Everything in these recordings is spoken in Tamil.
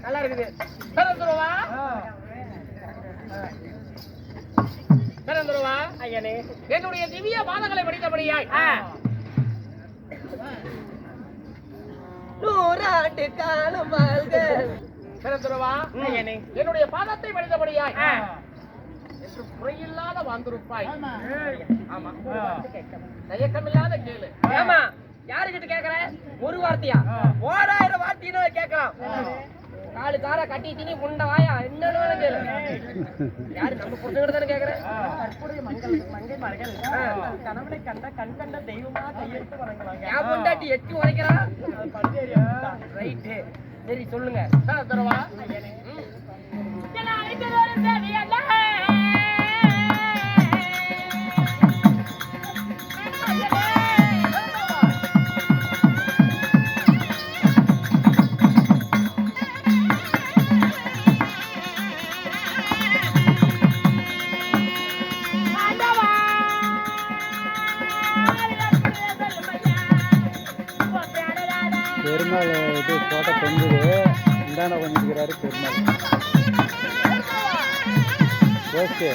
நல்லா இருக்குது. என்னுடைய திவ்ய பாதங்களை படித்தபடியாய் 100 காலம் வாழ்க. என்னுடைய பாதத்தை படித்தபடியாய் குறையில்லாத வாழ்ந்திருப்பாய். ஆமா, தயக்கமில்லாத கேளு. ஆமா, யாருக்கிட்ட கேக்குற? ஒரு வார்த்தையா? 1000 வார்த்தைன்னு கேட்கலாம். காலு கார கட்டி திணி புண்ட வாயா என்னன்னு கேளு. யாரு நம்ம புரிஞ்சுக்கிட்டு தானே கேக்குறேன். மங்கைமார்கள் கணவனை கண்ட கண் கண்ட தெய்வமா கையெழுத்து வணங்குவாங்க. என் பொண்டாட்டி எட்டி உரைக்கிறா. ரைட்டு, சரி சொல்லுங்க. தரவா பெருமாள் இது போட்ட பொங்குது இந்தாண்ட பண்ணிக்கிறாரு பெருமாள். ஓகே,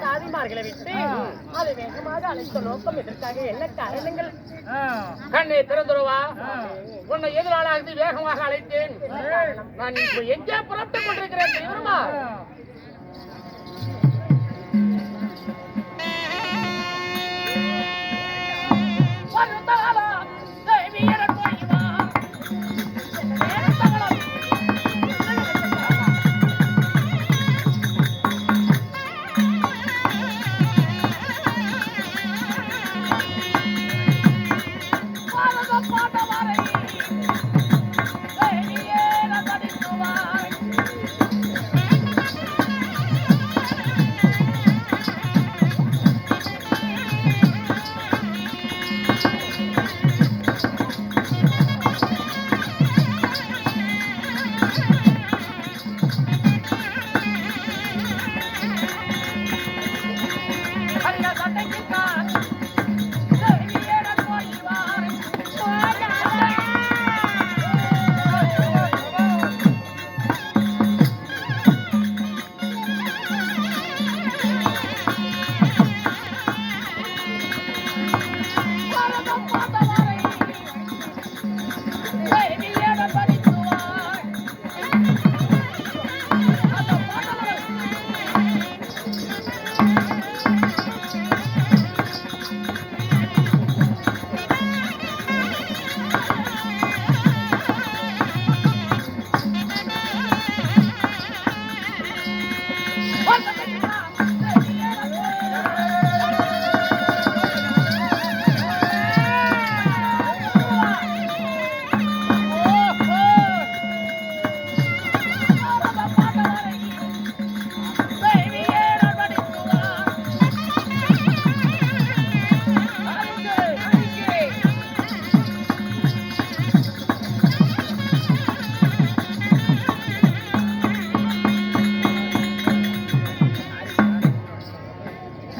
சாதிமார்களை விட்டு அதை வேகமாக அழைத்த நோக்கம் எதற்காக? என்ன காரணங்கள்? கண்ணை திறந்துருவா. உன்னை எதிராளாக வேகமாக அழைத்தேன். நான் இப்போ எங்கே புறப்பட்டுக் கொண்டிருக்கிறேன் தெரியுமா?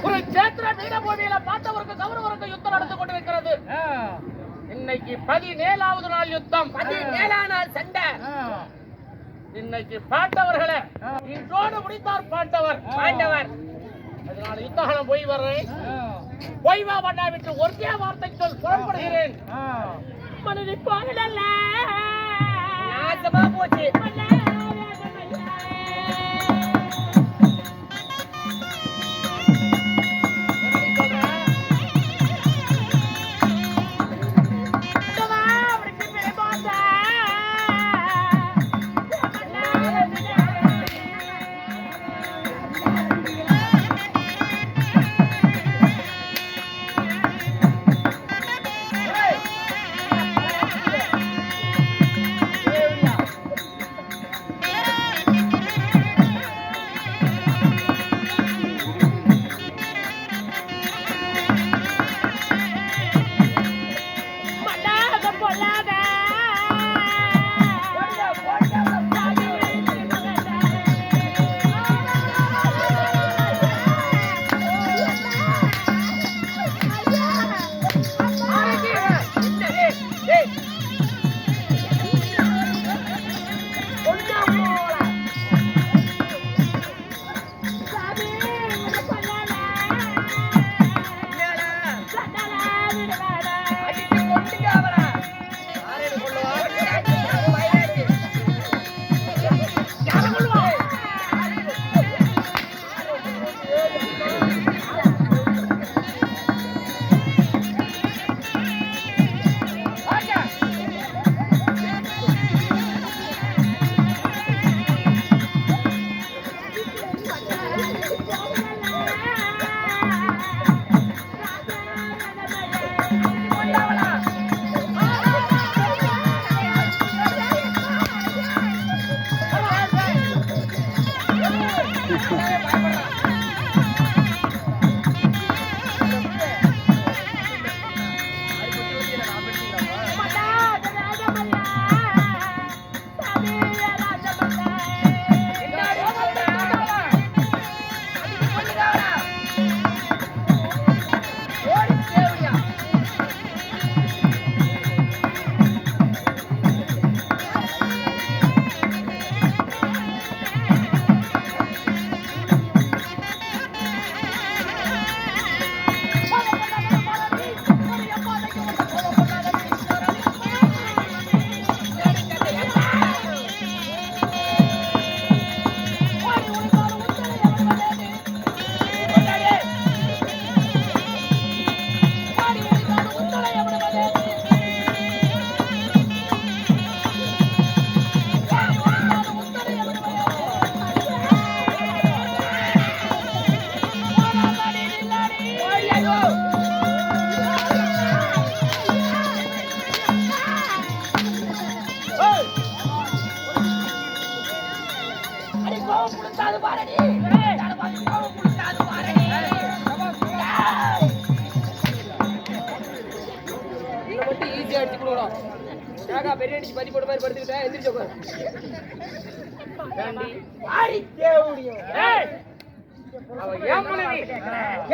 குருச்சேத்திர பீடபூமியில பார்த்தவருக்கு கௌரவருக்கு யுத்தம் நடந்து கொண்டிருக்கிறது. இன்னைக்கு 17வது நாள் யுத்தம். 17ஆம் நாள் சண்டை. இன்னைக்கு பாண்டவர்களே இன்றோடு முடித்தார் பாண்டவர். அதனால யுத்தகாலம் போய் வர்றேன். போய் வா பண்ணா விட்டு ஒரே வார்த்தை சொல் புறப்படுகிறேன். மனதை போகல நாசமா போச்சு.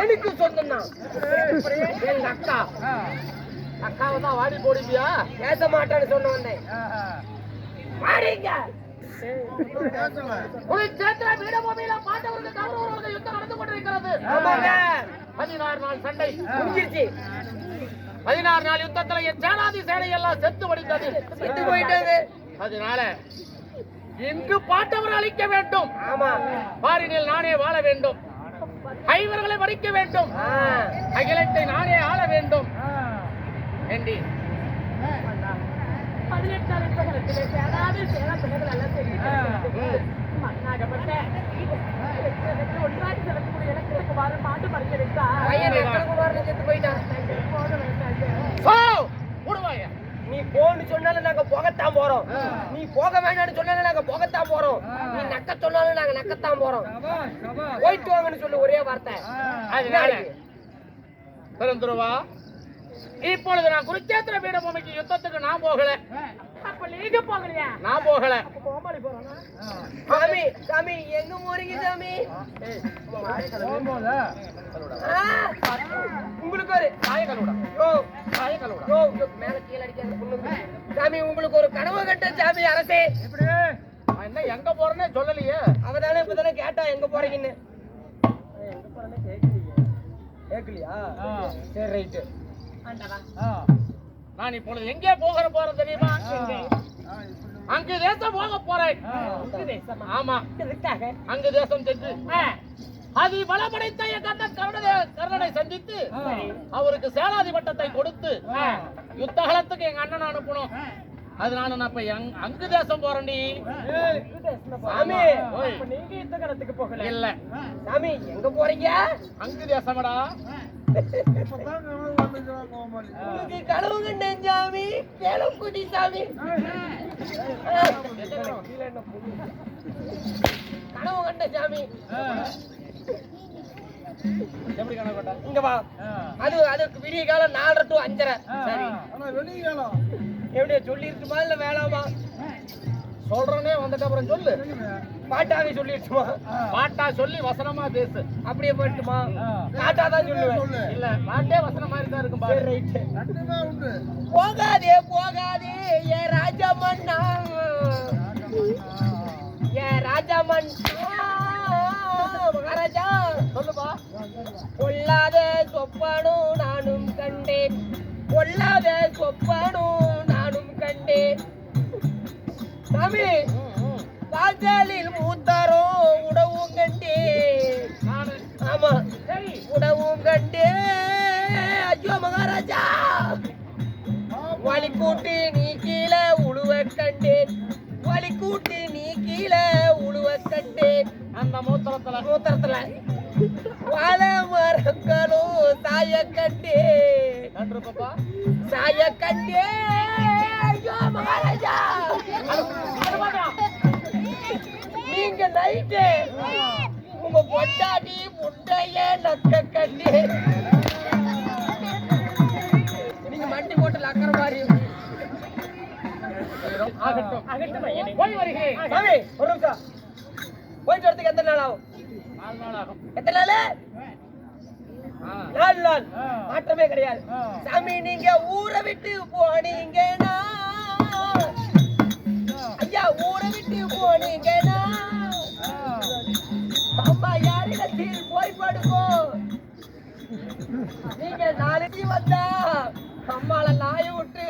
எனக்கு சொந்தம் அக்கா அக்காவை தான் வாடி போடுவியா? பேச மாட்டேன்னு சொன்ன வந்தேன். குருச்சேத்திர பீடபூமியில பாண்டவருக்கு கௌரவருக்கு யுத்தம் நடந்து கொண்டிருக்கிறது. 16 நாள் சண்டை முடிஞ்சிருச்சு. 16 நாள் யுத்தத்துல என் சேனாதி சேனை எல்லாம் செத்து படித்தது, செத்து போயிட்டது. அதனால இன்று பாண்டவர் அழிக்க வேண்டும். ஆமா, பாரினில் நானே வாழ வேண்டும், ஐவர்களை மடிக்க வேண்டும், அகிலத்தை நானே ஆள வேண்டும். ஏண்டி 18 சேனாதி சேனா பிள்ளைகள் எல்லாம் மண்ணாகப்பட்ட பையன் நக்கலகுமாரன் செத்து போயிட்டான். சோ விடுவாங்க. நீ போன்னு சொன்னாலும் நாங்க போகத்தான் போறோம். நீ போக வேண்டாம்னு சொன்னாலும் நாங்க போகத்தான் போறோம். நீ நக்க சொன்னாலும் நாங்க நக்கத்தான் போறோம். போயிட்டு வாங்கன்னு சொல்லு ஒரே வார்த்தை. அதனால பெருந்துருவா, இப்பொழுது நான் குருச்சேத்திர பீடபூமிக்கு யுத்தத்துக்கு நான் போகல. அப்ப நீங்க போகலையா? நான் போகல. சாமி சாமி எங்க போறீங்க சாமி? உங்களுக்கு ஒரு காயக்கலோட யோ காயக்கலோட யோ யோ, மேல கீழ அடிக்காத பொண்ணுங்க. சாமி உங்களுக்கு ஒரு கனவு கட்ட சாமி அரசே. நான் என்ன எங்க போறேன்னே சொல்லலையே. அவதானே இப்பதானே கேட்டா எங்க போறீங்கன்னு. எங்க போறேன்னு கேட்கலையா? சரி ரைட்டு. நான் இப்பொழுது எங்கே போறேன் தெரியுமா? அங்கு தேசம் போக போறேன். ஆமா, அங்கு தேசம் சென்று அதி பலப்படைத்த என் கர்ணனை சந்தித்து அவருக்கு சேனாதி பட்டத்தை கொடுத்து யுத்தகலத்துக்கு எங்க அண்ணன் அனுப்பணும். அதனால நான் இப்ப அங்கு தேசம் போறேன்டி. சாமி ஓய். நீங்க இந்த கடத்துக்கு போகல இல்ல, சாமி எங்க போறீங்க? அங்கு தேசமடா. உங்களுக்கு கனவு கண்டேன் சாமி. கேளக்குடி சாமி. கனவு கண்ட சாமி. எப்படி கணக்கு? இங்க வா. அதுக்கு விடிய காலம் 4 to 5:30. சரி, எப்படியா சொல்லிருக்குமா இல்ல வேணாமா? சொல்றேனே வந்துட்டு அப்புறம் சொல்லு. பாட்டாவே சொல்லிருக்குமா? பாட்டா சொல்லி வசனமா பேசு. அப்படியே போட்டுமா? பாட்டாதான் சொல்லுவேன். இல்ல, பாட்டே வசனம் மாதிரி தான் இருக்கும் பாரு. போகாதே போகாதே ஏ ராஜமன்னா, ஏ ராஜமன்னா மகாராஜா. சொல்லுப்பா. கொல்லாத சொப்பனும் நானும் கண்டேன், கொல்லாத சொப்பனும் நானும் கண்டேன். சாமி வாசலில் மூத்தாரோ உடவும் கண்டேன். நானு. ஆமா சரி, உடவும் கண்டேன். ஐயோ மகாராஜா, வலி கூட்டி நீ கீழே உழுவ கண்டேன், வலி கூட்டி நீ கீழே உழுவ கண்டேன். அந்த மூத்திரத்துல வாழ மரங்களும் சாய கண்டேன், நன்று பாப்பா. சாய கண்டேன். ஐயோ மகாராஜா, நீங்க நைட்டு உங்க பொண்டாட்டி முட்டைய நக்க கட்டி நீங்க மண்டி போட்டு லக்கிற மாதிரி. ஆகட்டும். போய் வருகிறேன். சாமி ஒரு நிமிஷம். போயிட்டு வரதுக்கு எத்தனை நாள் ஆகும்? 4 நாள் ஆகும். எத்தனை நாள்? 4 நாள். மாற்றமே கிடையாது. சாமி நீங்க ஊரை விட்டு போனீங்கன்னா, ஐயா ஊரை விட்டு போனீங்கன்னா அம்மா யாரிடத்தில் போய் படுவோம். நீங்க நாளைக்கு வந்தா அம்மால நாயை விட்டு